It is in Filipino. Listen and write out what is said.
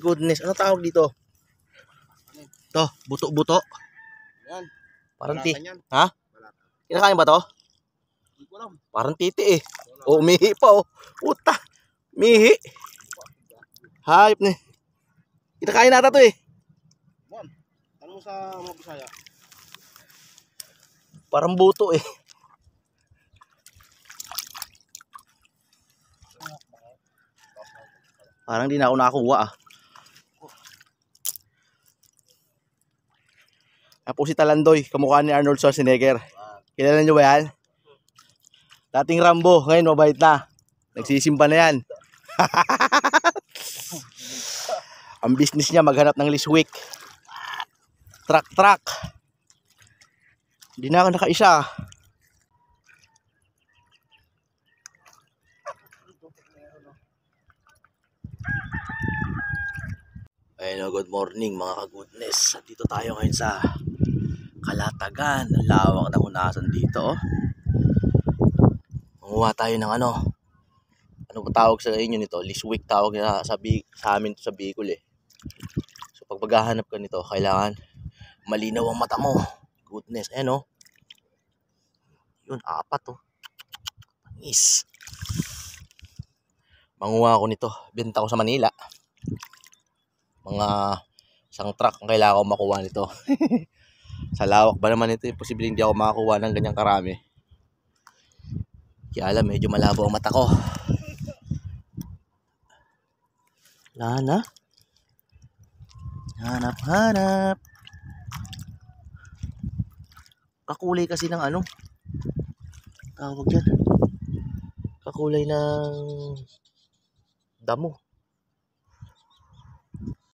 goodness. Ano tawag dito? To, buto-buto. Yan. Parang Balatan yan. Ha? Balatan. Kinakain ba to? Hindi ko alam. Parang titi eh. Oh, mihi pa oh. Puta. Mihi. Hayop na. Kinakain nata to eh. Ma'am, ano mo sa mga Bisaya? Parang buto eh. Parang di na ako nakakuha ah. Apo si Talandoy, kamukha ni Arnold Schwarzenegger. Kilala nyo ba yan? Dating Rambo, ngayon mabait na. Nagsisimba na yan. Ang business niya maghanap ng liswik. Truck. Hindi na ako nakaisa. Ayun, good morning mga ka-goodness. Dito tayo ngayon sa Kalatagan. Ang lawak ng unasan dito. Manguha tayo ng ano ba tawag sa inyo nito? Liswik tawag na sa amin to sa Bicol eh. So pag maghahanap ka nito, kailangan malinaw ang mata mo. Goodness, ayan oh. Yun, 4 oh. Panis. Manguha ako nito. Benta ko sa Manila. Mga isang truck ang kailangan ko makuha nito. Sa lawak ba naman ito, posibleng hindi ako makakuha ng ganyang karami. Kaya alam, medyo malabo ang mata ko. Hanap. Kakulay kasi ng ano tawag yan. Kakulay ng damo.